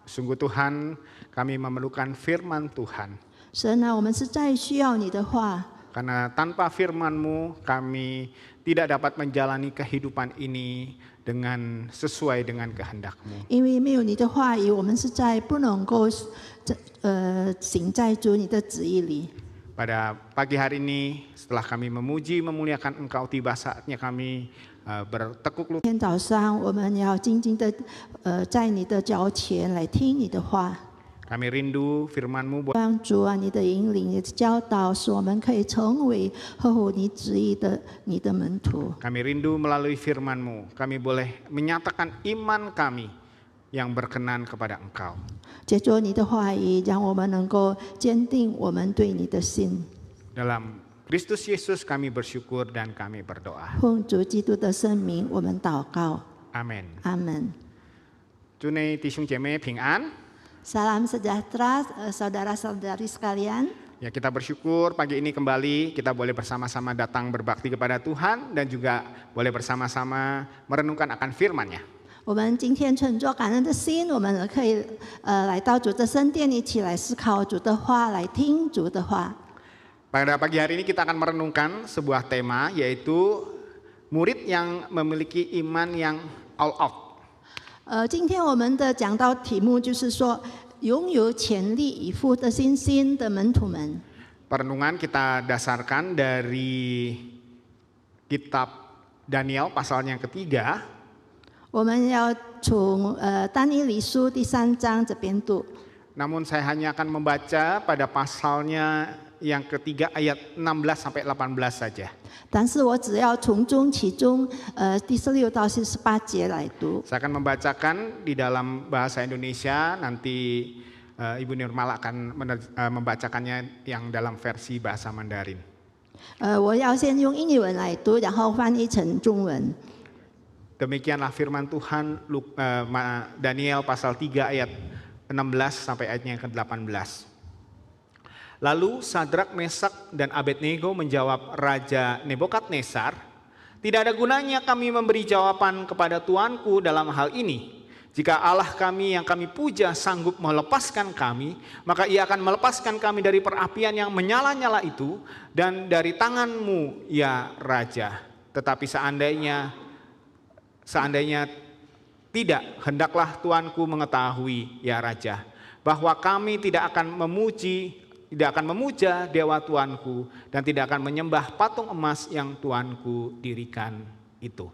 sungguh Tuhan, kami memerlukan firman Tuhan. 神啊，我们实在需要你的话， Karena tanpa firman-Mu kami tidak dapat menjalani kehidupan ini sesuai dengan kehendak-Mu. 因为没有你的话语，我们实在不能够行在主你的旨意里。 Pada pagi hari ini, setelah kami memuji, memuliakan Engkau, tiba saatnya kami bertekuk lutut. 今天早上，我们要静静的在你的脚前来听你的话。 Kami rindu firman-Mu. 让主啊，你的引领、你的教导，使我们可以成为合乎你旨意的你的门徒。 Kami rindu melalui firman-Mu, kami boleh menyatakan iman kami yang berkenan kepada Engkau. 借着你的话语，让我们能够坚定我们对你的心。 Dalam Kristus Yesus kami bersyukur dan kami berdoa. 奉主基督的圣名，我们祷告。 Amin. 阿门。 祝你弟兄姐妹平安。 Salam sejahtera, saudara-saudari sekalian. Ya, kita bersyukur pagi ini kembali kita boleh bersama-sama datang berbakti kepada Tuhan dan juga boleh bersama-sama merenungkan akan firman-Nya. 我们今天存着感恩的心，我们可以来到主的圣殿，一起来思考主的话，来听主的话。 Pada pagi hari ini kita akan merenungkan sebuah tema, yaitu murid yang memiliki iman yang all out. 今天我们的讲道题目就是说，拥有全力以赴的信心的门徒们。 Perenungan kita dasarkan dari kitab Daniel pasalnya yang ketiga. 我们要从但以理书第3章这边读。 Namun saya hanya akan membaca pada pasalnya yang ketiga ayat 16 sampai 18 saja. 但是我只要从中其中第16到18节来读。 Saya akan membacakan di dalam bahasa Indonesia, nanti Ibu Nirmala akan membacakannya yang dalam versi bahasa Mandarin. 我要先用英语文来读，然后翻译成中文。 Demikianlah firman Tuhan Daniel pasal 3 ayat 16 sampai ayatnya yang ke-18. Lalu Sadrak, Mesak, dan Abednego menjawab Raja Nebukadnezar, "Tidak ada gunanya kami memberi jawaban kepada Tuanku dalam hal ini. Jika Allah kami yang kami puja sanggup melepaskan kami, maka Ia akan melepaskan kami dari perapian yang menyala-nyala itu dan dari tanganmu, ya Raja. Tetapi seandainya tidak, hendaklah Tuanku mengetahui, ya Raja, bahwa kami tidak akan memuja dewa Tuanku dan tidak akan menyembah patung emas yang Tuanku dirikan itu."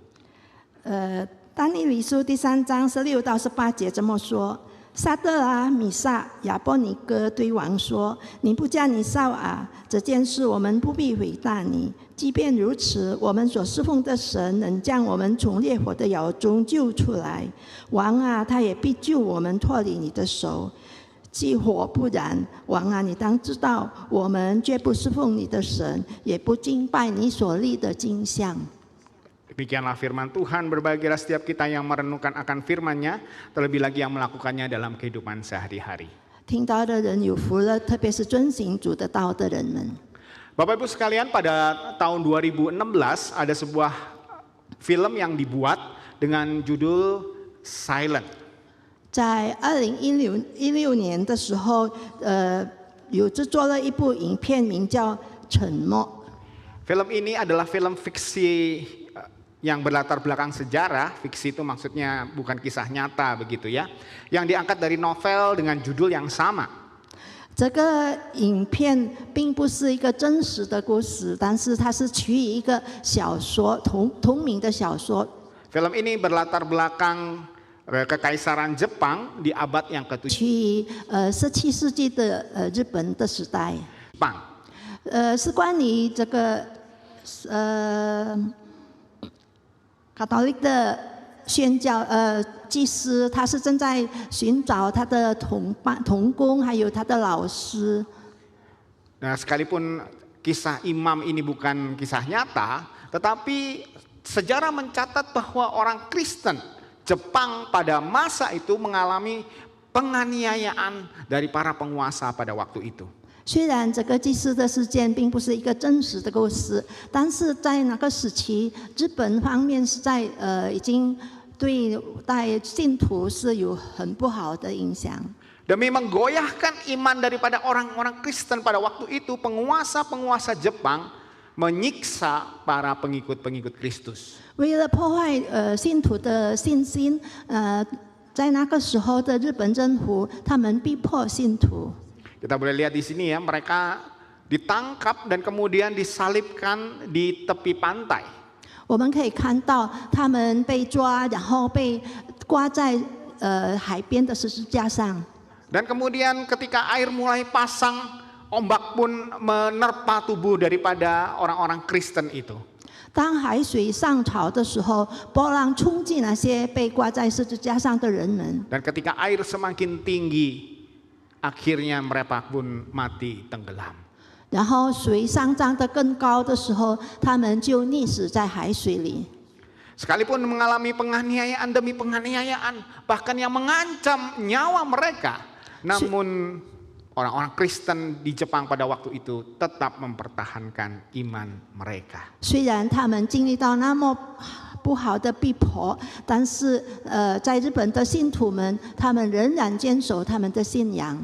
但以理书第3章16到18节这么说：撒德拉、米撒、亚波尼哥对王说：“你不加你扫啊，这件事我们不必回答你。即便如此，我们所侍奉的神能将我们从烈火的窑中救出来。王啊，他也必救我们脱离你的手。既火不然，王啊，你当知道，我们绝不侍奉你的神，也不敬拜你所立的金像。” Demikianlah firman Tuhan, berbahagialah setiap kita yang merenungkan akan firman-Nya, terlebih lagi yang melakukannya dalam kehidupan sehari-hari. 听到的人有福了，特别是遵行主的道的人们。 Bapak Ibu sekalian, pada tahun 2016 ada sebuah film yang dibuat dengan judul Silent. 在2016年的时候，有制作了一部影片，名叫《沉默》。 Film ini adalah film fiksi yang berlatar belakang sejarah. Fiksi itu maksudnya bukan kisah nyata begitu ya. Yang diangkat dari novel dengan judul yang sama. 这个影片并不是一个真实的故事，但是它是取于一个小说同名的小说。 Film ini berlatar belakang Kekaisaran Jepang di abad yang ke-7. 取于17世纪的日本的时代。 Jepang. 是关于这个Katolik 的宣教祭司，他是正在寻找他的同工，还有他的老师。 Nah, sekalipun kisah imam ini bukan kisah nyata, tetapi sejarah mencatat bahwa orang Kristen Jepang pada masa itu mengalami penganiayaan dari para penguasa pada waktu itu. 虽然这个祭司的事件并不是一个真实的故事，但是在那个时期，日本方面是在已经对信徒是有很不好的影响。 Demi menggoyahkan iman daripada orang-orang Kristen pada waktu itu, penguasa-penguasa Jepang menyiksa para pengikut-pengikut Kristus. 为了破坏信徒的信心，在那个时候的日本政府，他们逼迫信徒。 Kita boleh lihat di sini ya, mereka ditangkap dan kemudian disalibkan di tepi pantai. 我们可以看到他们被抓，然后被挂在海边的十字架上。 Dan kemudian ketika air mulai pasang, ombak pun menerpa tubuh daripada orang-orang Kristen itu. 当海水上潮的时候，波浪冲击那些被挂在十字架上的人们。 Dan ketika air semakin tinggi, akhirnya mereka pun mati tenggelam. 然后水上涨得更高的时候，他们就溺死在海水里。 Sekalipun mengalami penganiayaan demi penganiayaan, bahkan yang mengancam nyawa mereka, namun orang-orang Kristen di Jepang pada waktu itu tetap mempertahankan iman mereka. 虽然他们经历到那么不好的逼迫，但是在日本的信徒们，他们仍然坚守他们的信仰。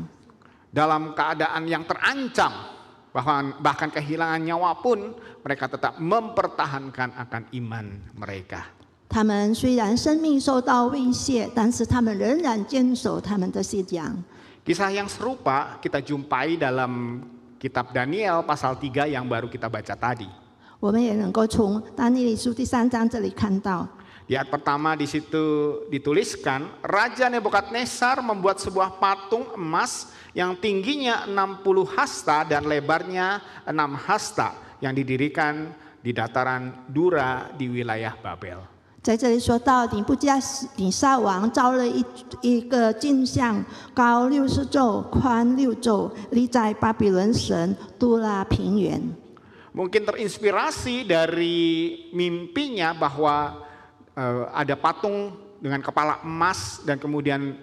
Dalam keadaan yang terancam, bahkan kehilangan nyawa pun, mereka tetap mempertahankan akan iman mereka. 他们虽然生命受到威胁，但是他们仍然坚守他们的信仰。 Kisah yang serupa kita jumpai dalam kitab Daniel pasal 3 yang baru kita baca tadi. 我们也能够从但以理书第3章这里看到， Di ayat pertama di situ dituliskan, Raja Nebukadnezar membuat sebuah patung emas yang tingginya 60 hasta dan lebarnya 6 hasta yang didirikan di dataran Dura di wilayah Babel. 在这里说到，底沙王造了一个镜像，高60肘，宽6肘，立在巴比伦神杜拉平原。 Mungkin terinspirasi dari mimpinya bahwa ada patung dengan kepala emas dan kemudian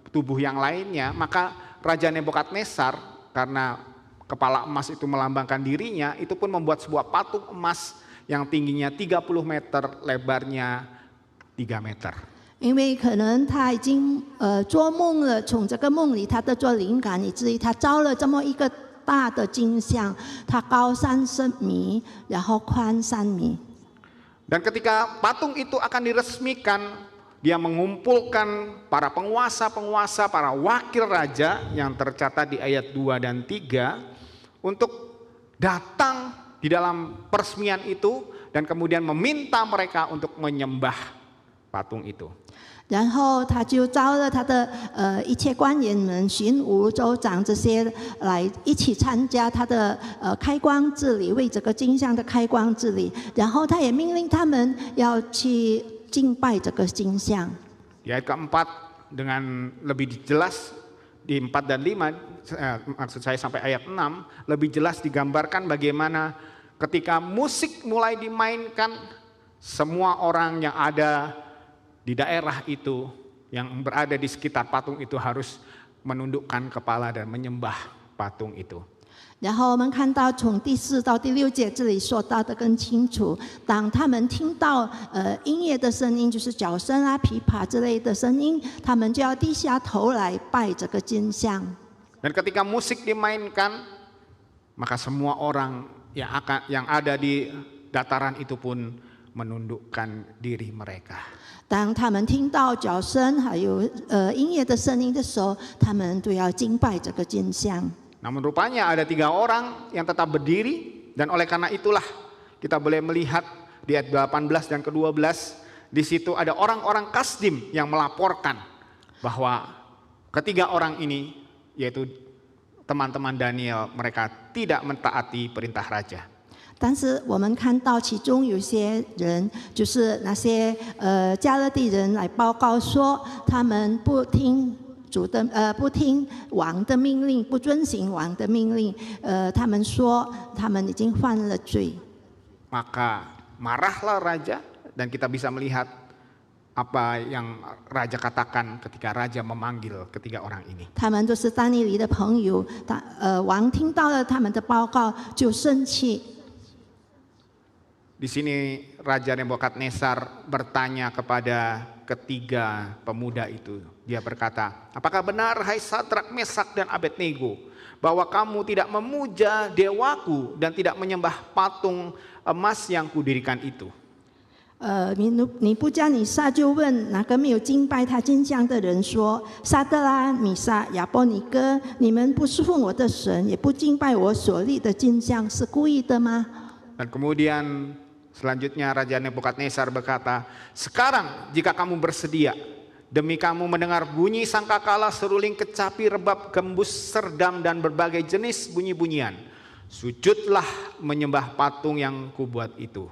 tubuh yang lainnya, maka Raja Nebukadnezar karena kepala emas itu melambangkan dirinya, itu pun membuat sebuah patung emas yang tingginya 30 meter, lebarnya 3 meter. 因为可能他已经做梦了，从这个梦里他得做灵感，以至于他造了这么一个大的镜像，它高30米，然后宽3米。 Dan ketika patung itu akan diresmikan, dia mengumpulkan para penguasa-penguasa, para wakil raja yang tercatat di ayat 2 dan 3 untuk datang di dalam peresmian itu dan kemudian meminta mereka untuk menyembah patung itu. 然后他就招了他的一切官员们、巡抚、州长这些来一起参加他的开光治理，为这个镜像的开光治理。然后他也命令他们要去敬拜这个镜像。 Di ayat keempat dengan lebih jelas di 4 dan 5, maksud saya sampai ayat 6, lebih jelas digambarkan bagaimana ketika musik mulai dimainkan, semua orang yang ada di daerah itu, yang berada di sekitar patung itu harus menundukkan kepala dan menyembah patung itu. 然后我们看到从第4到第6节这里说到的更清楚，当他们听到音乐的声音，就是角声啊、琵琶之类的声音，他们就要低下头来拜这个镜像。 Dan ketika musik dimainkan, maka semua orang yang ada di dataran itu pun menundukkan diri mereka. 当他们听到角声还有音乐的声音的时候，他们都要敬拜这个镜像。 Namun rupanya ada 3 orang yang tetap berdiri, dan oleh karena itulah kita boleh melihat di ayat 18 dan ke-12 di situ ada orang-orang Kasdim yang melaporkan bahwa ketiga orang ini, yaitu teman-teman Daniel, mereka tidak mentaati perintah raja. 但是我们看到其中有些人，就是那些加勒底人来报告说，他们不听不听王的命令，不遵行王的命令。他们说他们已经犯了罪。 Maka marahlah raja, dan kita bisa melihat apa yang raja katakan ketika raja memanggil ketiga orang ini. 他们都是但以理的朋友，王听到了他们的报告就生气。Di sini Raja Nebukadnezar bertanya kepada ketiga pemuda itu. Dia berkata, apakah benar hai Sadrak, Mesak, dan Abednego bahwa kamu tidak memuja dewaku dan tidak menyembah patung emas yang kudirikan itu? 尼布加尼撒就问那个没有敬拜他金像的人说：“撒德拉、米撒、亚波尼哥，你们不侍奉我的神，也不敬拜我所立的金像，是故意的吗？” Dan kemudian selanjutnya Raja Nebukadnezar berkata, sekarang jika kamu bersedia, demi kamu mendengar bunyi sangkakala, seruling kecapi, rebab, gembus, serdam, dan berbagai jenis bunyi-bunyian, sujudlah menyembah patung yang kubuat itu.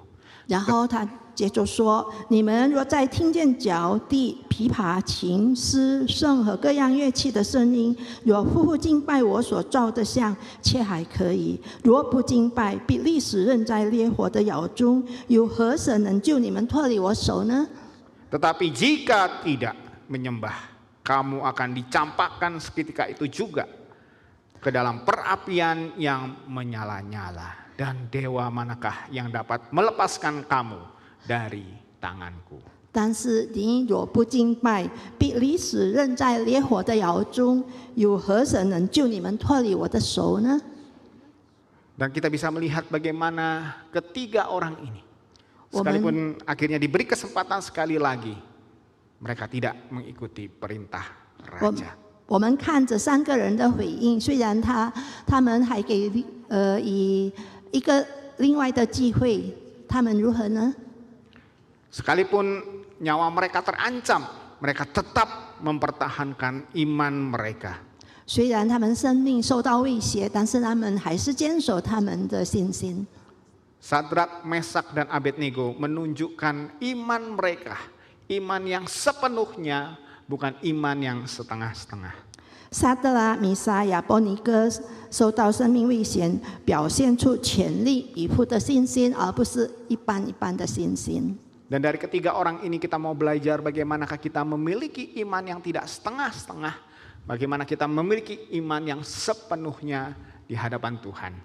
然后他接着说：“你们若再听见脚地、琵琶、琴、诗、圣和各样乐器的声音，若夫妇敬拜我所造的像，却还可以；若不敬拜，必立时扔在烈火的窑中。有何神能救你们脱离我手呢？” Tetapi jika tidak menyembah, kamu akan dicampakkan seketika itu juga ke dalam perapian yang menyala-nyala. Dan dewa manakah yang dapat melepaskan kamu dari tanganku? 但是你若不敬拜，必立时扔在烈火的窑中。有何神能救你们脱离我的手呢？ Dan kita bisa melihat bagaimana ketiga orang ini, sekalipun akhirnya diberi kesempatan sekali lagi, mereka tidak mengikuti perintah raja. 我们看这三个人的回应，虽然他们还给以一个另外的机会，他们如何呢？ Sekalipun nyawa mereka terancam, mereka tetap mempertahankan iman mereka. 虽然他们生命受到威胁，但是他们还是坚守他们的信心。 Sadrak, Mesak, dan Abednego menunjukkan iman mereka, iman yang sepenuhnya, bukan iman yang setengah-setengah. 撒德拉、米撒、亚波尼哥受到生命危险，表现出全力以赴的信心，而不是一般一般的信心。 Dan dari ketiga orang ini kita mau belajar bagaimanakah kita memiliki iman yang tidak setengah-setengah, bagaimana kita memiliki iman yang sepenuhnya di hadapan Tuhan.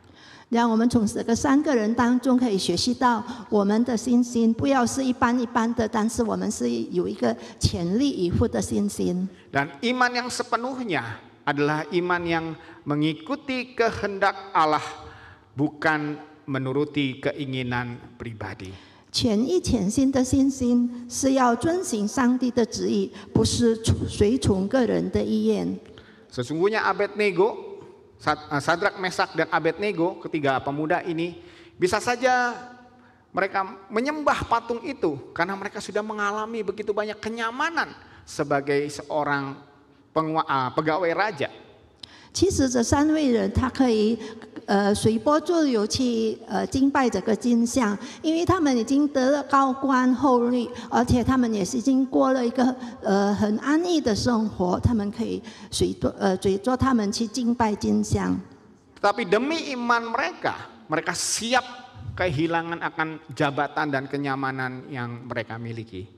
让我们从这个三个人当中可以学习到，我们的信心不要是一般一般的，但是我们是有一个全力以赴的信心。 Dan iman yang sepenuhnya adalah iman yang mengikuti kehendak Allah, bukan menuruti keinginan pribadi. 全意全心的信心是要遵行上帝的旨意，不是随从个人的意愿。 Sesungguhnya Abednego, Sadrak, Mesak, dan Abednego, ketiga pemuda ini, bisa saja mereka menyembah patung itu karena mereka sudah mengalami begitu banyak kenyamanan sebagai seorang pegawai raja. 其实这三位人，他可以随波逐流去敬拜这个金像，因为他们已经得了高官厚禄，而且他们也是已经过了一个很安逸的生活，他们可以随着他们去敬拜金像。 Tetapi demi iman mereka, mereka siap kehilangan akan jabatan dan kenyamanan yang mereka miliki.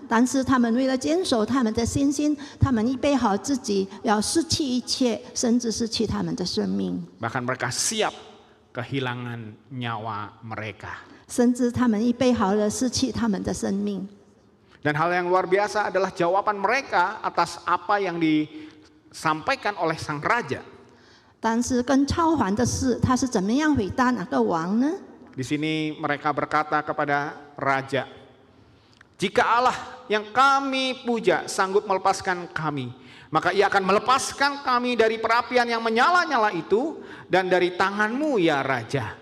但是他们为了坚守他们的信心，他们预备好自己要失去一切，甚至失去他们的生命。 Bahkan mereka siap kehilangan nyawa mereka. 甚至他们预备好了失去他们的生命。 Dan hal yang luar biasa adalah jawaban mereka atas apa yang disampaikan oleh sang raja. 但是更超凡的是，他是怎么样回答那个王呢？ Di sini mereka berkata kepada raja, jika Allah yang kami puja sanggup melepaskan kami, maka ia akan melepaskan kami dari perapian yang menyala-nyala itu dan dari tanganmu ya raja.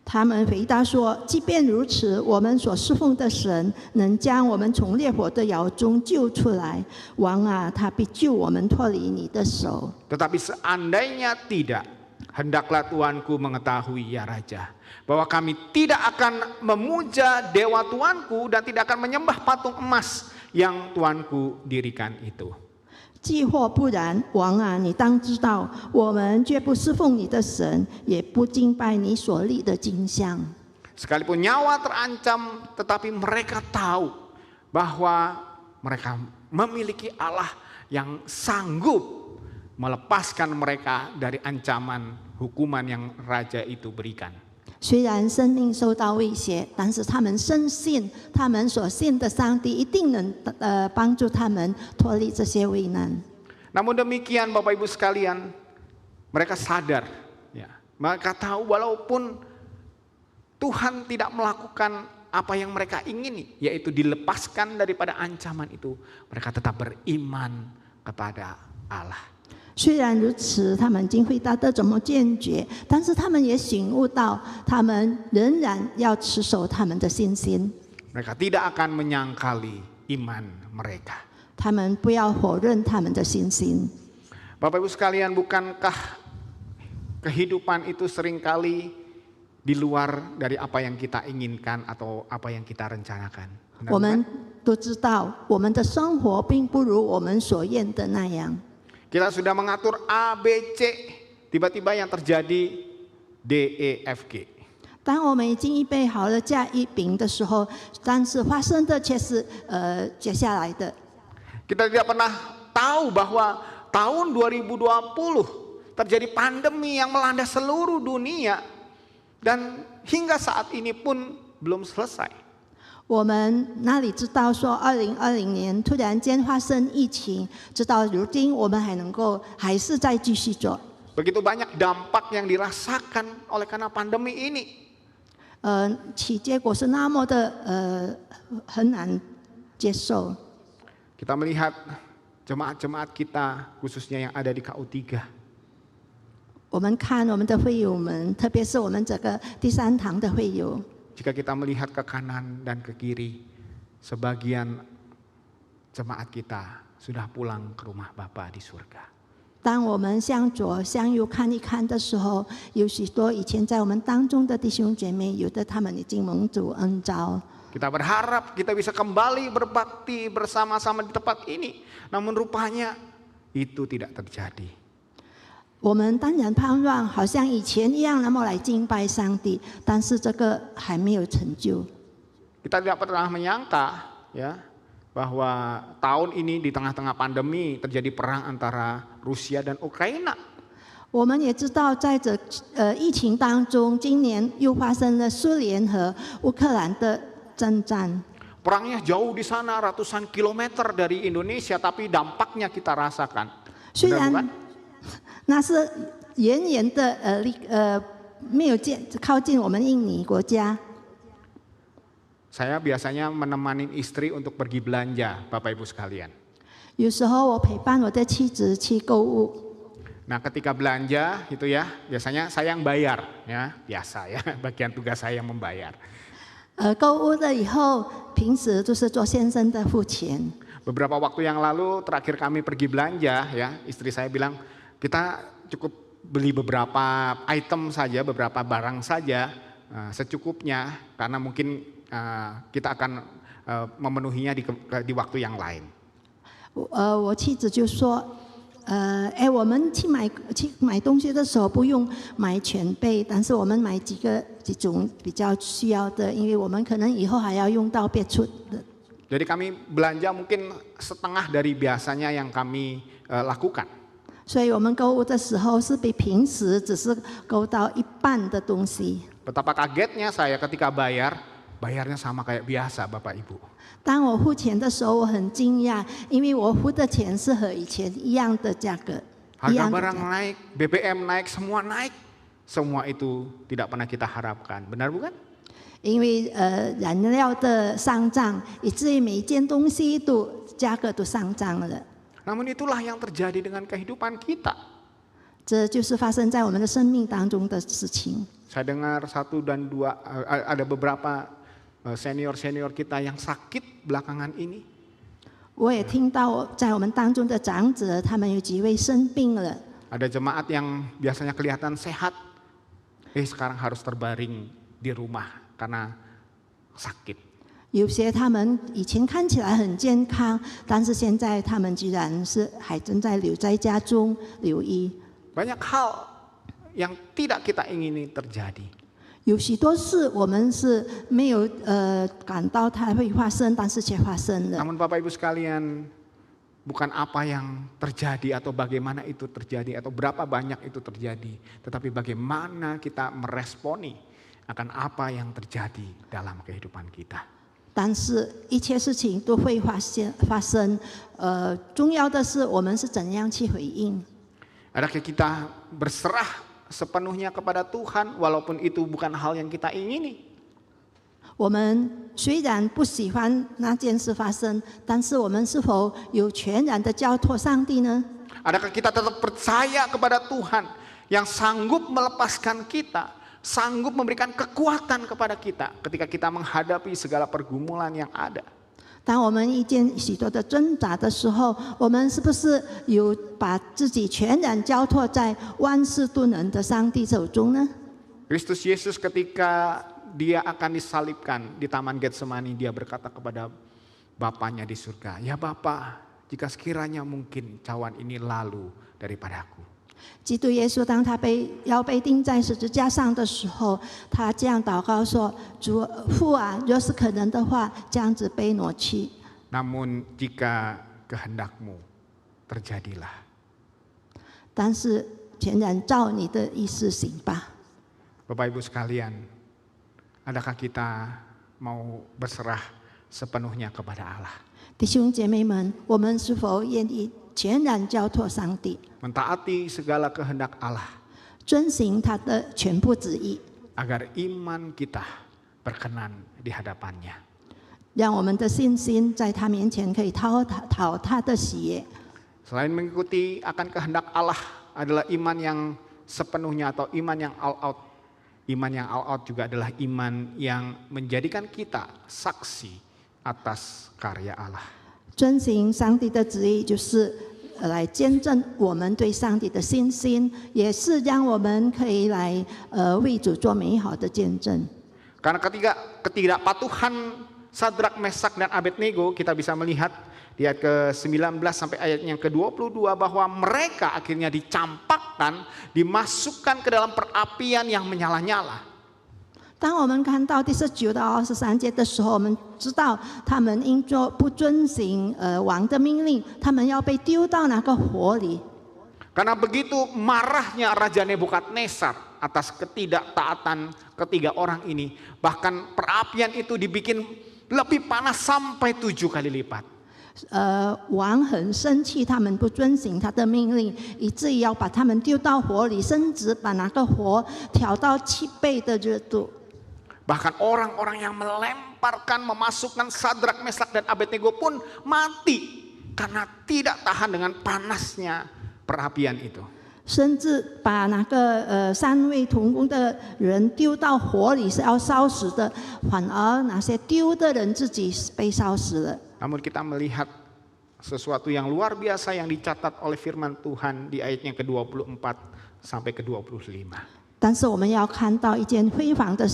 他们回答说：“即便如此，我们所侍奉的神能将我们从烈火的窑中救出来。王啊，他必救我们脱离你的手。” Tetapi seandainya tidak, hendaklah Tuanku mengetahui ya raja, bahwa kami tidak akan memuja dewa Tuanku dan tidak akan menyembah patung emas yang Tuanku dirikan itu. 既或不然，王啊，你当知道，我们绝不侍奉你的神，也不敬拜你所立的金像。 Sekalipun nyawa terancam, tetapi mereka tahu bahwa mereka memiliki Allah yang sanggup melepaskan mereka dari ancaman hukuman yang raja itu berikan. 虽然生命受到威胁，但是他们深信，他们所信的上帝一定能帮助他们脱离这些危难。 Namun demikian Bapak Ibu sekalian, mereka sadar, ya, mereka tahu walaupun Tuhan tidak melakukan apa yang mereka ingini, yaitu dilepaskan daripada ancaman itu, mereka tetap beriman kepada Allah. 虽然如此，他们已经回答得这么坚决，但是他们也醒悟到，他们仍然要持守他们的信心。 Mereka tidak akan menyangkali iman mereka. 他们不要否认他们的信心。 Bapak Ibu sekalian, bukankah kehidupan itu seringkali di luar dari apa yang kita inginkan atau apa yang kita rencanakan? Benar 我们 bukan? 都知道，我们的生活并不如我们所愿的那样。 Kita sudah mengatur A, B, C, tiba-tiba yang terjadi D, E, F, G. 当我们已经预备好了甲乙丙的时候，但是发生的却是接下来的。 Kita tidak pernah tahu bahwa tahun 2020 terjadi pandemi yang melanda seluruh dunia dan hingga saat ini pun belum selesai. 我们哪里知道说2020年突然间发生疫情，直到如今我们还是在继续做。 Begitu banyak dampak yang dirasakan oleh karena pandemi ini. 其结果是那么的很难接受。 Kita melihat jemaat-jemaat kita khususnya yang ada di KU3. 我们看我们的会友们，特别是我们这个第三堂的会友。 Jika kita melihat ke kanan dan ke kiri, sebagian jemaat kita sudah pulang ke rumah Bapa di surga. 当我们向左向右看一看的时候，有许多以前在我们当中的弟兄姐妹，有的他们已经蒙主恩召。 Kita berharap kita bisa kembali berbakti bersama-sama di tempat ini. Namun rupanya itu tidak terjadi. 我们当然盼望好像以前一样，那么来敬拜上帝，但是这个还没有成就。 Kita tidak pernah menyangka, ya, bahwa tahun ini di tengah-tengah pandemi terjadi perang antara Rusia dan Ukraina. 我们也知道，在这疫情当中，今年又发生了苏联和乌克兰的征战。 Perangnya jauh di sana, ratusan kilometer dari Indonesia, tapi dampaknya kita rasakan. 虽 Benar 然 bukan? 那是远远的没有靠近我们印尼国家。 Saya biasanya menemani istri untuk pergi belanja, Bapak Ibu sekalian. 有时候我陪伴我的妻子去购物。 Nah, ketika belanja itu ya, biasanya saya yang bayar, ya, biasa ya, bagian tugas saya yang membayar. 购物了以后，平时就是做先生的付钱。 Beberapa waktu yang lalu terakhir kami pergi belanja, ya, istri saya bilang kita cukup beli beberapa item saja, beberapa barang saja secukupnya, karena mungkin kita akan memenuhinya di waktu yang lain. 我妻子就说，我们去买东西的时候不用买全备，但是我们买几种比较需要的，因为我们可能以后还要用到别处的。 Jadi kami belanja mungkin setengah dari biasanya yang kami lakukan. 所以我们购物的时候是比平时只是购到一半的东西。 Betapa kagetnya saya ketika bayarnya sama kayak biasa Bapak Ibu. 当我付钱的时候，我很惊讶，因为我付的钱是和以前一样的价格，一 Harga 样的价 barang 格。 naik, BBM naik, semua naik. Semua itu tidak pernah kita harapkan. Benar bukan? 因为燃料的上涨，以至于每一件东西价格都上涨了。 Namun itulah yang terjadi dengan kehidupan kita. 这就是发生在我们的生命当中的事情。 Saya dengar satu dan dua, ada beberapa senior-senior kita yang sakit belakangan ini. 我也听到在我们当中的长者，他们有几位生病了。 Ada jemaat yang biasanya kelihatan sehat, sekarang harus terbaring di rumah karena sakit. 有些他们以前看起来很健康，但是现在他们居然还正在留在家中留医。 Banyak hal yang tidak kita ingini terjadi. 有许多事我们是没有感到它会发生，但是却发生了。 Namun Bapak Ibu sekalian, bukan apa yang terjadi atau bagaimana itu terjadi atau berapa banyak itu terjadi, tetapi bagaimana kita meresponi akan apa yang terjadi dalam kehidupan kita. 但是一切事情都会发生，重要的是我们是怎样去回应。 Adakah kita berserah sepenuhnya kepada Tuhan walaupun itu bukan hal yang kita ingini? 我们虽然不喜欢那件事发生，但是我们是否有全然的交托上帝呢？ Adakah kita tetap percaya kepada Tuhan yang sanggup melepaskan kita, sanggup memberikan kekuatan kepada kita ketika kita menghadapi segala pergumulan yang ada? 当我们遇见许多的挣扎的时候，我们是不是有把自己全然交托在万事都能的上帝手中呢？ Kristus Yesus ketika dia akan disalibkan di Taman Getsemani, dia berkata kepada Bapanya di surga, "Ya Bapa, jika sekiranya mungkin cawan ini lalu daripadaku." 基督耶稣当他要被钉在十字架上的时候，他这样祷告说：“主父啊，若是可能的话，这样子被挪去。 Namun jika kehendakmu, terjadilah." 但是全然照你的意思行吧。 Bapak Ibu sekalian, adakah kita mau berserah sepenuhnya kepada Allah? 弟兄姐妹们，我们是否愿意全然交托上帝， Mentaati segala kehendak Allah, 遵行他的全部旨意， agar iman kita berkenan di hadapannya. 让我们的信心在他面前可以讨他的喜悦。 Selain mengikuti akan kehendak Allah adalah iman yang sepenuhnya atau iman yang all out. Iman yang all out juga adalah iman yang menjadikan kita saksi atas karya Allah. 遵行上帝的旨意，就是来见证我们对上帝的信心，也是让我们可以来为主做美好的见证。 Karena ketidakpatuhan Sadrak, Mesak, dan Abednego, kita bisa melihat di ayat ke-19 sampai ayat yang ke-22 bahwa mereka akhirnya dicampakkan, dimasukkan ke dalam perapian yang menyala-nyala. 当我们看到第19到23节的时候，我们知道他们因做不遵行王的命令，他们要被丢到那个火里。 Karena begitu marahnya Raja Nebukadnezar atas ketidaktaatan ketiga orang ini, bahkan perapian itu dibikin lebih panas sampai 7 kali lipat. 王很生气，他们不遵行他的命令，以至于要把他们丢到火里，甚至把那个火挑到7倍的热度。 Bahkan orang-orang yang melemparkan, memasukkan Sadrak, Mesak, dan Abednego pun mati karena tidak tahan dengan panasnya perapian itu. 甚至把那个3位同工的人丢到火里是要烧死的，反而那些丢的人自己被烧死了。 Namun kita melihat sesuatu yang luar biasa yang dicatat oleh firman Tuhan di ayatnya ke-24 sampai ke-25. 但是我们要看到一件非凡的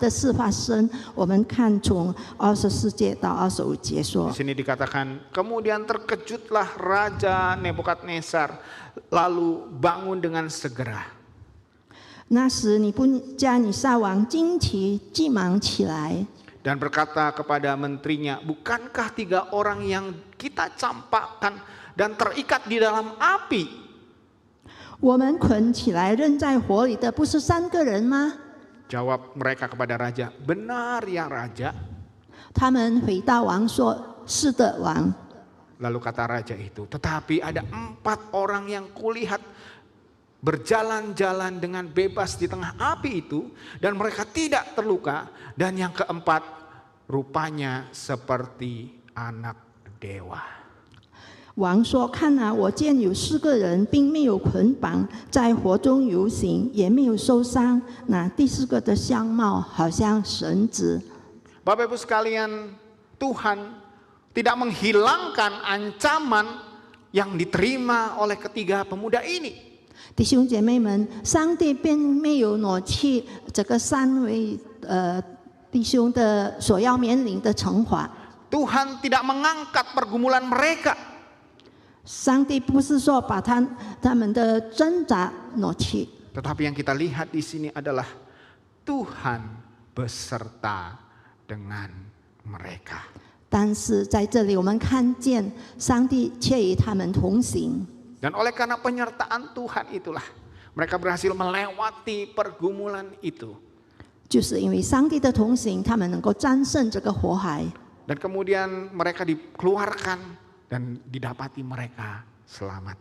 事发生。我们看从24节到25节说 Di sini dikatakan, kemudian terkejutlah Raja Nebukadnezar, lalu bangun dengan segera. 那时尼布加尼撒王惊奇，急忙起来， Dan berkata kepada menterinya, bukankah 3 orang yang kita campakkan dan terikat di dalam api? 我们捆起来扔在火里的不是3个人吗？ Jawab mereka kepada raja, benar ya raja. 他们回答王说：“是的，王。” Lalu kata raja itu, tetapi ada 4 orang yang kulihat berjalan-jalan dengan bebas di tengah api itu, dan mereka tidak terluka, dan yang keempat rupanya seperti anak dewa. 王说：“看啊，我见有4个人，并没有捆绑，在火中游行，也没有受伤。那第4个的相貌好像神子。” Bapak Ibu sekalian, Tuhan tidak menghilangkan ancaman yang diterima oleh ketiga pemuda ini. 弟兄姐妹们，上帝并没有挪去这个3位弟兄的所要面临的惩罚。 Tuhan tidak mengangkat pergumulan mereka. 上帝不是说把他们的挣扎挪去， Tetapi yang kita lihat di sini adalah Tuhan beserta dengan mereka. 但是在这里我们看见上帝却与他们同行。 Dan oleh karena penyertaan Tuhan itulah mereka berhasil melewati pergumulan itu. 就是因为上帝的同行，他们能够战胜这个火海。 Dan kemudian mereka dikeluarkan dan didapati mereka selamat.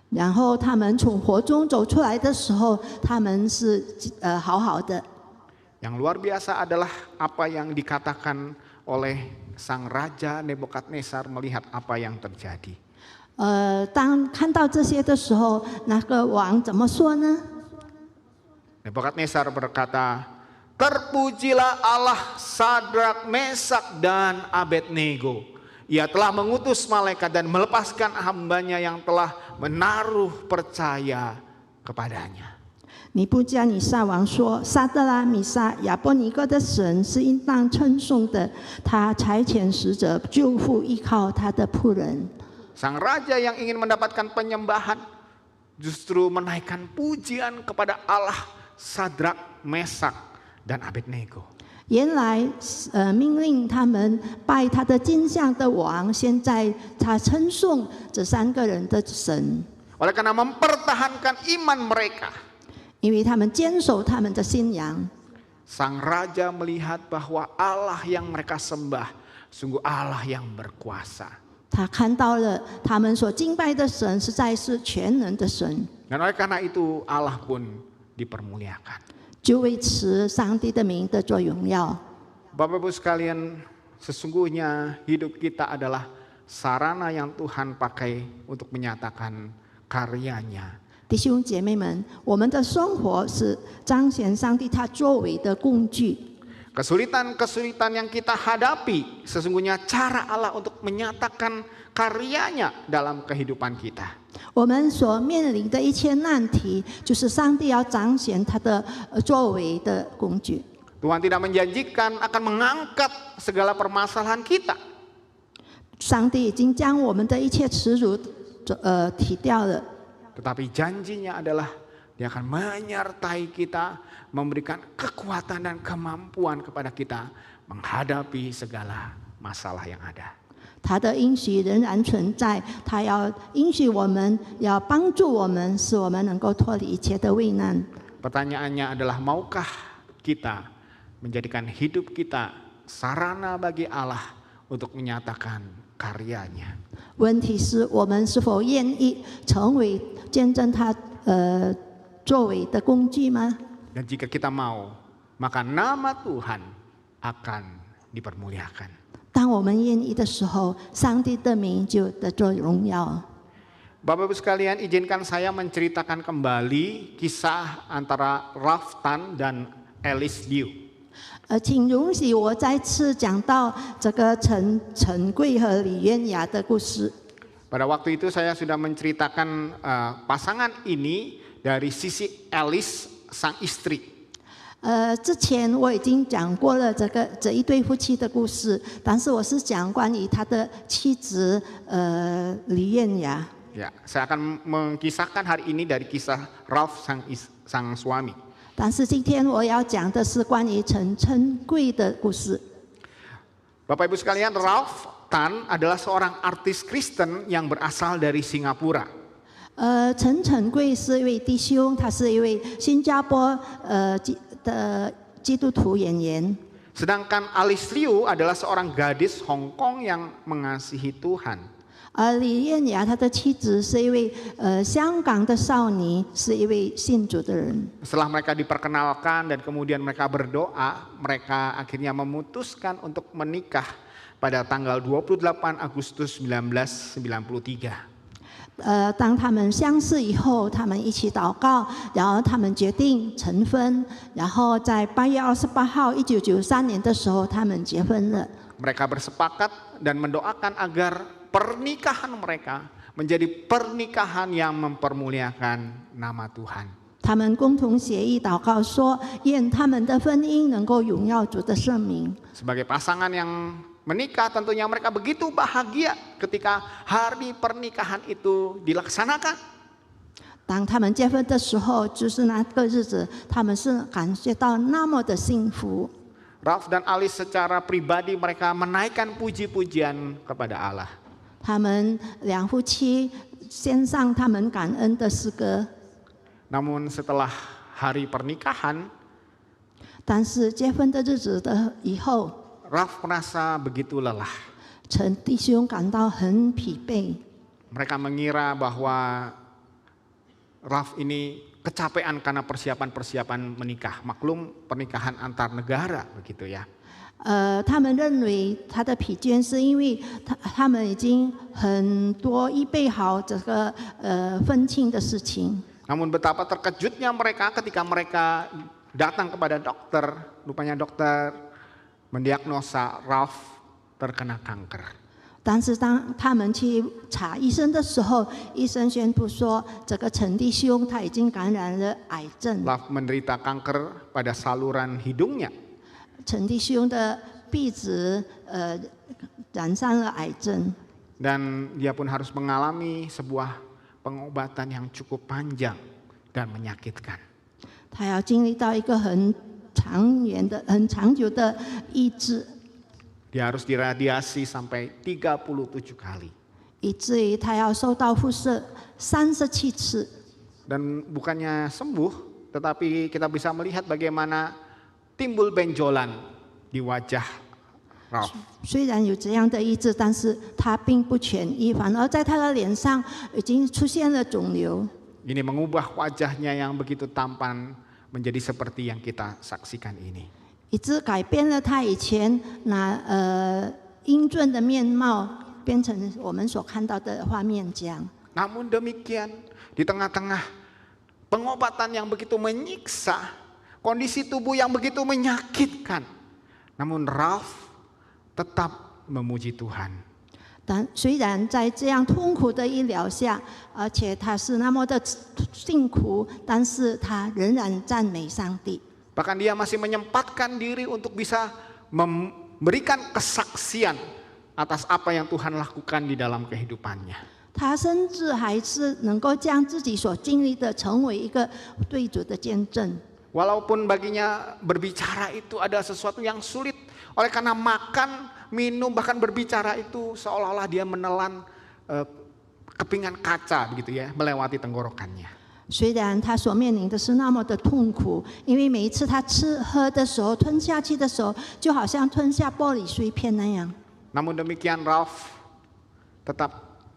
然后他们从火中走出来的时候，他们是好好的。 Yang luar biasa adalah apa yang dikatakan oleh sang raja Nebukadnezar melihat apa yang terjadi. 当看到这些的时候，那个王怎么说呢？ Nebukadnezar berkata, "Terpujilah Allah Sadrak, Mesak, dan Abednego. Ia telah mengutus malaikat dan melepaskan hambanya yang telah menaruh percaya kepadanya." 尼布加尼撒王说：“撒德拉、米撒、亚波尼哥的神是应当称颂的，他差遣使者救护依靠他的仆人。” Sang raja yang ingin mendapatkan penyembahan justru menaikkan pujian kepada Allah Sadrak, Mesak, dan Abednego. 原来，命令他们拜他的金像的王，现在他称颂这3个人的神， Oleh karena mempertahankan iman mereka, 因为他们坚守他们的信仰。 sang raja melihat bahwa Allah yang mereka sembah sungguh Allah yang berkuasa. 他看到了他们所敬拜的神实在是全能的神， Dan oleh karena itu Allah pun dipermuliakan. 就为此上帝的名得着荣耀。 Bapak Ibu sekalian, sesungguhnya hidup kita adalah sarana yang Tuhan pakai untuk menyatakan karyanya. 弟兄姐妹们，我们的生活是彰显上帝他作为的工具。 Kesulitan-kesulitan yang kita hadapi sesungguhnya cara Allah untuk menyatakan karyanya dalam kehidupan kita. 我们所面临的一切难题，就是上帝要彰显他的作为的工具。 Tuhan tidak menjanjikan akan mengangkat segala permasalahan kita. 上帝已经将我们的一切耻辱提掉了， Tetapi janjinya adalah Dia akan menyertai kita, memberikan kekuatan dan kemampuan kepada kita menghadapi segala masalah yang ada. 他的应许仍然存在，他要应许我们，要帮助我们，使我们能够脱离一切的危难。 Pertanyaannya adalah, maukah kita menjadikan hidup kita sarana bagi Allah untuk menyatakan karyanya? 问题是我们是否愿意成为见证他作为的工具吗？ Dan jika kita mau, maka nama Tuhan akan dipermuliakan. 当我们愿意的时候，上帝的名就得着荣耀。 Bapak Ibu sekalian, izinkan saya menceritakan kembali kisah antara Ralph Tan dan Alice Liu. 请容许我再次讲到这个陈贵和李渊雅的故事。 Pada waktu itu saya sudah menceritakan pasangan ini dari sisi Alice sang istri. 之前我已经讲过了这一对夫妻的故事，但是我是讲关于他的妻子李艳雅。 Ya, saya akan mengkisahkan hari ini dari kisah Ralph sang suami. 但是今天我要讲的是关于陈贵的故事。 Bapak Ibu sekalian, Ralph Tan adalah seorang artis Kristen yang berasal dari Singapura. 陈贵是一位弟兄，他是一位新加坡的基督徒演员。 Sedangkan Alice Liu adalah seorang gadis Hong Kong yang mengasihi Tuhan. 李艳雅她的妻子是一位香港的少女，是一位信主的人。 Setelah mereka diperkenalkan dan kemudian mereka berdoa, mereka akhirnya memutuskan untuk menikah pada tanggal 28 Agustus 1993. 当他们相识以后，他们一起祷告，然后他们决定成婚，然后在8月28号1993年的时候，他们结婚了。 Mereka bersepakat dan mendoakan agar pernikahan mereka menjadi pernikahan yang mempermuliakan nama Tuhan. 他们共同协议祷告说，愿他们的婚姻能够荣耀主的圣名。 Sebagai pasangan yang menikah, tentunya mereka begitu bahagia ketika hari pernikahan itu dilaksanakan. 当他们结婚的时候，就是那个日子，他们是感觉到那么的幸福。 Ralph dan Alice secara pribadi mereka menaikkan puji-pujian kepada Allah. 他们两夫妻献上他们感恩的诗歌。 Namun setelah hari pernikahan, 但是结婚的日子的以后， Ralph merasa begitu lelah. 陈弟兄感到很疲惫。 Mereka mengira bahwa Ralph ini kecapean karena persiapan-persiapan menikah. Maklum pernikahan antar negara begitu ya. 他们认为他的疲倦是因为他们已经很多预备好这个婚庆的事情。 Namun betapa terkejutnya mereka ketika mereka datang kepada dokter. Rupanya dokter mendiagnosa Ralph terkena kanker. 但是当他们去查医生的时候，医生宣布说，这个陈弟兄他已经感染了癌症。 Ralph menderita kanker pada saluran hidungnya. 陈弟兄的鼻子染上了癌症， Dan dia pun harus mengalami sebuah pengobatan yang cukup panjang dan menyakitkan. 他要经历到一个很长久的医治， Dia harus diradiasi sampai 37 kali. 以至于他要受到辐射37次。 Dan bukannya sembuh, tetapi kita bisa melihat bagaimana timbul benjolan di wajah Ralph. 虽然有这样的医治，但是他并不痊愈，反而在他的脸上已经出现了肿瘤。 Ini mengubah wajahnya yang begitu tampan menjadi seperti yang kita saksikan ini. 以致改变了他以前英俊的面貌，变成我们所看到的画面这样。 Namun demikian, di tengah-tengah pengobatan yang begitu menyiksa, kondisi tubuh yang begitu menyakitkan, namun Ralph tetap memuji Tuhan. 但虽然在这样痛苦的医疗下，而且他是那么的辛苦，但是他仍然赞美上帝。 Bahkan dia masih menyempatkan diri untuk bisa memberikan kesaksian atas apa yang Tuhan lakukan di dalam kehidupannya. 他甚至还是能够将自己所经历的成为一个对主的见证。 Walaupun baginya berbicara itu ada sesuatu yang sulit, oleh karena makan, minum, bahkan berbicara itu seolah-olah dia menelan kepingan kaca begitu ya, melewati tenggorokannya. 虽然他所面临的是那么的痛苦，因为每一次他吃喝的时候，吞下去的时候，就好像吞下玻璃碎片那样。 Namun demikian Ralph tetap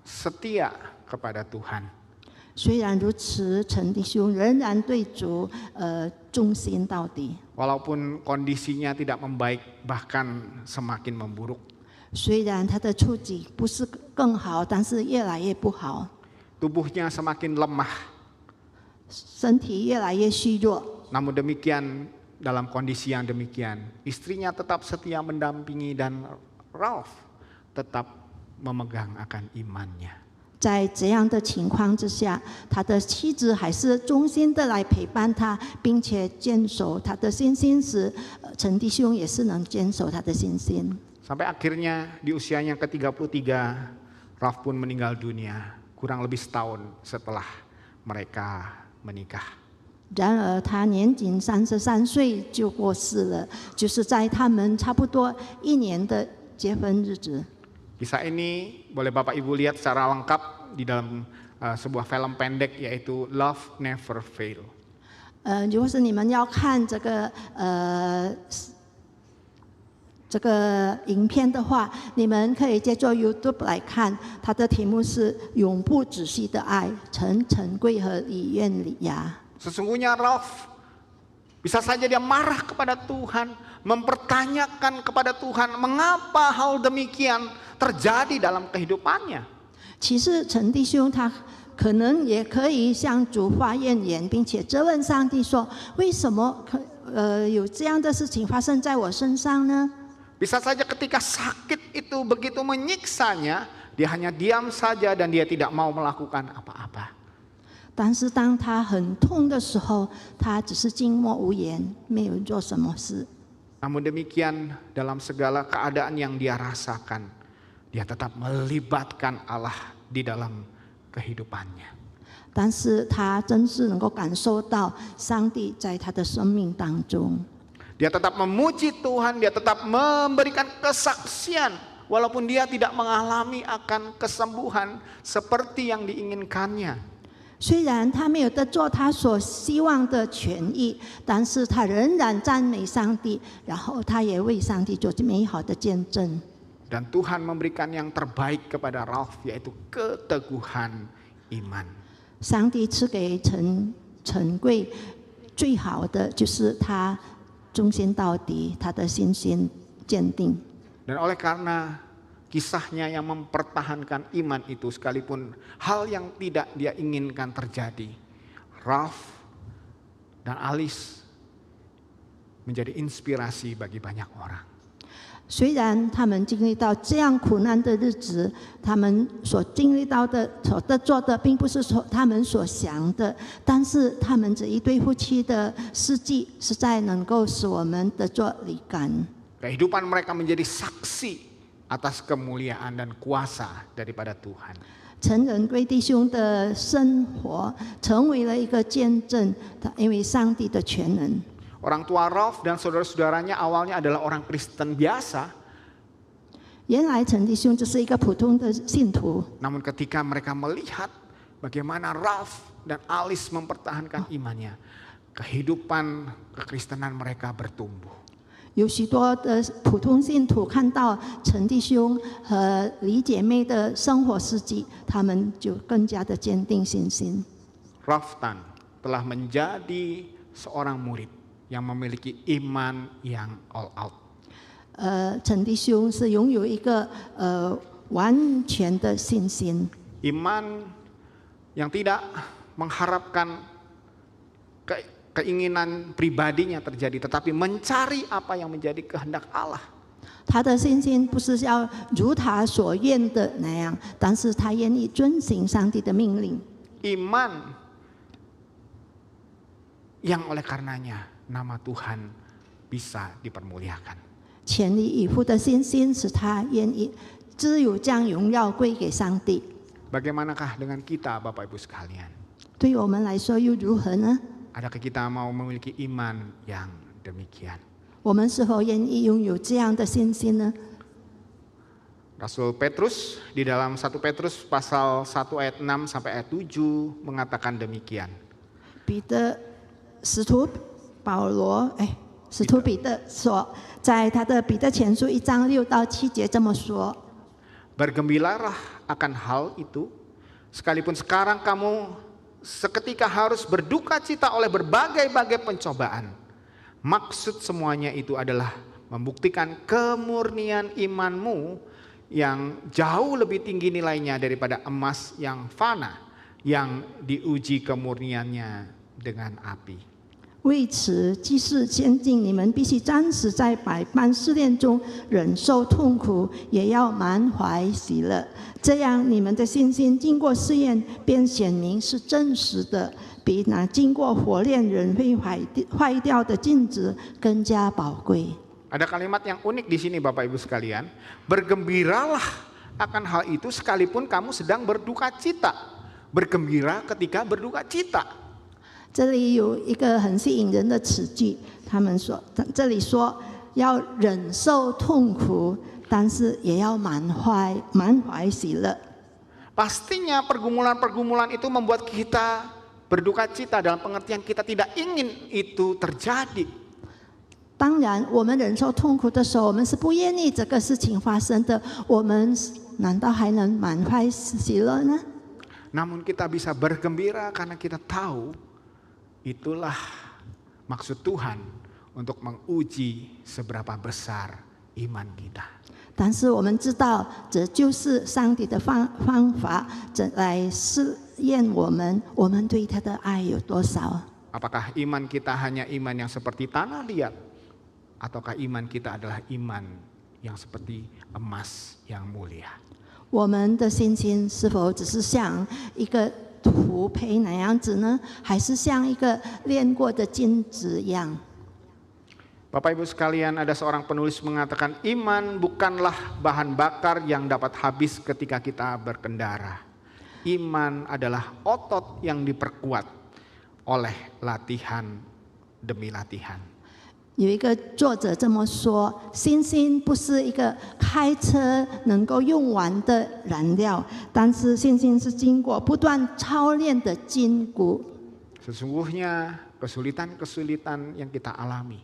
setia kepada Tuhan. 虽然如此，陈弟兄仍然对主忠心到底。 Walaupun kondisinya tidak membaik, bahkan semakin memburuk. 虽然他的处境不是更好，但是越来越不好， Tubuhnya semakin lemah. 身体越来越虚弱。 Namun demikian, dalam kondisi yang demikian, istrinya tetap setia mendampingi dan Ralph tetap memegang akan imannya. 在这样的情况之下，他的妻子还是忠心的来陪伴他，并且坚守他的信心时，陈弟兄也是能坚守他的信心。 Sampai akhirnya di usianya ke-33, Ralph pun meninggal dunia kurang lebih setahun setelah mereka menikah. 然而，他年仅33岁就过世了，就是在他们差不多1年的结婚日子。 Kisah ini boleh Bapak Ibu lihat secara lengkap di dalam sebuah film pendek yaitu Love Never Fail. 如果是你们要看这个影片的话，你们可以借助 YouTube 来看，它的题目是《永不止息的爱》，陈晨贵和李苑里亚。 Sesungguhnya Ralph bisa saja dia marah kepada Tuhan, mempertanyakan kepada Tuhan mengapa hal demikian terjadi dalam kehidupannya. 其实陈弟兄他可能也可以向主发怨言，并且责问上帝说：为什么有这样的事情发生在我身上呢？ Bisa saja ketika sakit itu begitu menyiksanya, dia hanya diam saja dan dia tidak mau melakukan apa-apa. 但是当他很痛的时候，他只是静默无言，没有做什么事。 Namun demikian dalam segala keadaan yang dia rasakan, dia tetap melibatkan Allah di dalam kehidupannya. 但是他真是能够感受到上帝在他的生命当中。 Dia tetap memuji Tuhan, dia tetap memberikan kesaksian walaupun dia tidak mengalami akan kesembuhan seperti yang diinginkannya. 虽然他没有得做他所希望的权益，但是他仍然赞美上帝，然后他也为上帝做美好的见证。 Dan Tuhan memberikan yang terbaik kepada Ralph, yaitu keteguhan iman. 上帝赐给陈贵最好的就是他忠心到底，他的信心坚定。 Dan oleh karena kisahnya yang mempertahankan iman itu, sekalipun hal yang tidak dia inginkan terjadi, Ralph dan Alice menjadi inspirasi bagi banyak orang. 虽然他们经历到这样苦难的日子，他们所经历到的、所做的，并不是说他们所想的，但是他们这一对夫妻的事迹，实在能够使我们得做灵感。 Kehidupan mereka menjadi saksi atas kemuliaan dan kuasa daripada Tuhan. 陈仁贵弟兄的生活成为了一个见证，因为上帝的全能。 Orang tua Ralph dan saudara-saudaranya awalnya adalah orang Kristen biasa. 原来陈弟兄就是一个普通的信徒， Namun ketika mereka melihat bagaimana Ralph dan Alice mempertahankan imannya, kehidupan kekristenan mereka bertumbuh. 有许多的普通信徒看到陈弟兄和李姐妹的生活事迹，他们就更加的坚定信心。 Ralph Tan telah menjadi seorang murid yang memiliki iman yang all out. 陈弟兄是拥有一个完全的信心， Iman yang tidak mengharapkan keinginan pribadinya terjadi, tetapi mencari apa yang menjadi kehendak Allah. 他的信心不是要如他所愿的那样，但是他愿意遵行上帝的命令。 Iman yang oleh karenanya nama Tuhan bisa dipermuliakan. 全力以赴的信心使他愿意只有将荣耀归给上帝。 Bagaimanakah dengan kita, Bapak Ibu sekalian? 对我们来说又如何呢？ Adakah kita mau memiliki iman yang demikian? 我们是否愿意拥有这样的信心呢？ Rasul Petrus di dalam 1 Petrus pasal 1 ayat 6 sampai ayat 7 mengatakan demikian. 使徒彼得说，在他的彼得前书1章6到7节这么说。 Bergembiralah akan hal itu, sekalipun sekarang kamu seketika harus berduka cita oleh berbagai-bagai pencobaan. Maksud semuanya itu adalah membuktikan kemurnian imanmu yang jauh lebih tinggi nilainya daripada emas yang fana, yang diuji kemurniannya dengan api. 为此，既是先进，你们必须暂时在百般试炼中忍受痛苦，也要满怀喜乐。这样，你们的信心经过试验，便显明是真实的，比那经过火炼仍会坏掉的金子更加宝贵。 Ada kalimat yang unik di sini, Bapak Ibu sekalian. Bergembiralah akan hal itu sekalipun kamu sedang berduka cita. Bergembira ketika berduka cita. 这里有一个很吸引人的词句，这里说要忍受痛苦，但是也要满怀喜乐。 Pastinya pergumulan-pergumulan itu membuat kita berduka cita dalam pengertian kita tidak ingin itu terjadi. 当然，我们忍受痛苦的时候，我们是不愿意这个事情发生的。我们难道还能满怀喜乐呢？ Namun kita bisa bergembira karena kita tahu itulah maksud Tuhan untuk menguji seberapa besar iman kita. 但是我们知道，这就是上帝的方法，来试验我们对他的爱有多少。 Apakah iman kita hanya iman yang seperti tanah liat, ataukah iman kita adalah iman yang seperti emas yang mulia? 我们的信心是否只是像一个土坯那样子呢？还是像一个炼过的金子一样？ Bapak Ibu sekalian, ada seorang penulis mengatakan iman bukanlah bahan bakar yang dapat habis ketika kita berkendara. Iman adalah otot yang diperkuat oleh latihan demi latihan. 有一个作者这么说：信心不是一个开车能够用完的燃料，但是信心是经过不断操练的筋骨。 Sesungguhnya kesulitan-kesulitan yang kita alami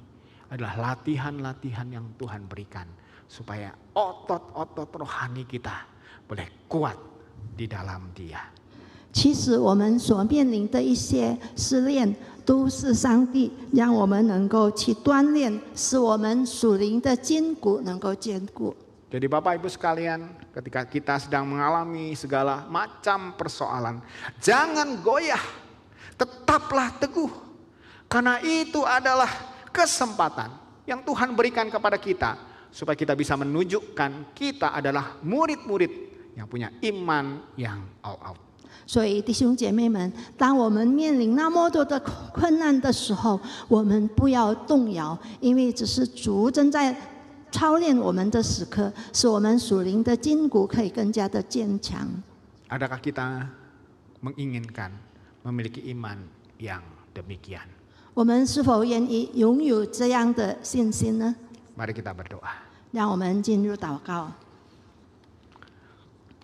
adalah latihan-latihan yang Tuhan berikan supaya otot-otot rohani kita boleh kuat di dalam Dia. 其实我们所面临的一些试炼，都是上帝让我们能够去锻炼，使我们属灵的筋骨能够坚固。 Jadi Bapak Ibu sekalian, ketika kita sedang mengalami segala macam persoalan, jangan goyah, tetaplah teguh. Karena itu adalah kesempatan yang Tuhan berikan kepada kita, supaya kita bisa menunjukkan kita adalah murid-murid yang punya iman yang all out. 所以弟兄姐妹们，当我们面临那么多的困难的时候，我们不要动摇，因为只是主正在操练我们的时刻，使我们属灵的筋骨可以更加的坚强。 Adakah kita menginginkan memiliki iman yang demikian? 我们是否愿意拥有这样的信心呢？ Mari kita berdoa. 让我们进入祷告。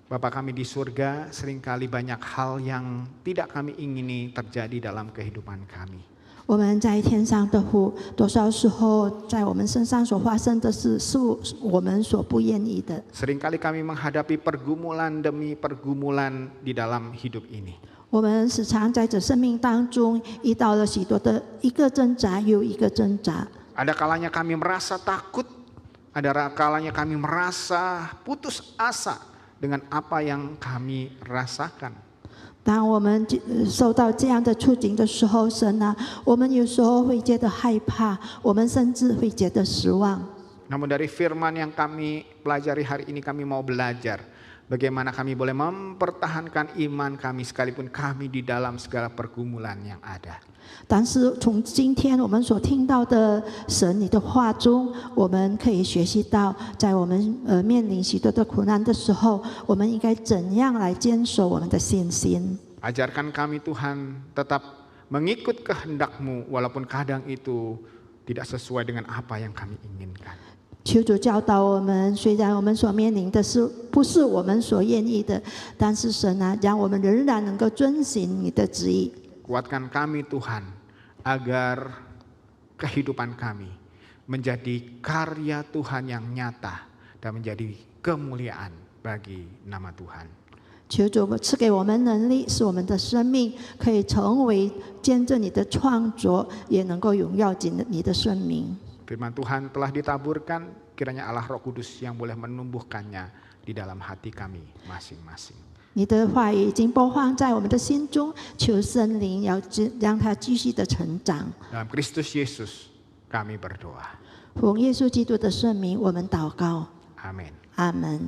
Bapa kami di surga, seringkali banyak hal yang tidak kami ingini terjadi dalam kehidupan kami. 我们在天上的父，多少时候在我们身上所发生的事，是我们所不愿意的。 Seringkali kami menghadapi pergumulan demi pergumulan di dalam hidup ini. 我们时常在这生命当中遇到了许多的一个挣扎又一个挣扎。 Ada kalanya kami merasa takut, ada kalanya kami merasa putus asa dengan apa yang kami rasakan. 当我们受到这样的处境的时候，神啊，我们有时候会觉得害怕，我们甚至会觉得失望。 Namun dari firman yang kami pelajari hari ini, kami mau belajar bagaimana kami boleh mempertahankan iman kami sekalipun kami di dalam segala pergumulan yang ada. 但是从今天我们所听到的神你的话中，我们可以学习到，在我们面临许多的苦难的时候，我们应该怎样来坚守我们的信心。 Ajarkan kami Tuhan tetap mengikut kehendak-Mu walaupun kadang itu tidak sesuai dengan apa yang kami inginkan. 求主教导我们，虽然我们所面临的是不是我们所愿意的，但是神啊，让我们仍然能够遵行你的旨意。 Kuatkan kami Tuhan, agar kehidupan kami menjadi karya Tuhan yang nyata dan menjadi kemuliaan bagi nama Tuhan. 求主赐给我们能力，使我们的生命可以成为见证你的创作，也能够荣耀你的圣名。 Firman Tuhan telah ditaburkan, kiranya Allah Roh Kudus yang boleh menumbuhkannya di dalam hati kami masing-masing. 你的话语已经播放在我们的心中，求圣灵要让它继续的成长。 Dalam Kristus Yesus kami berdoa. 奉耶稣基督的圣名，我们祷告。 Amin. 阿门。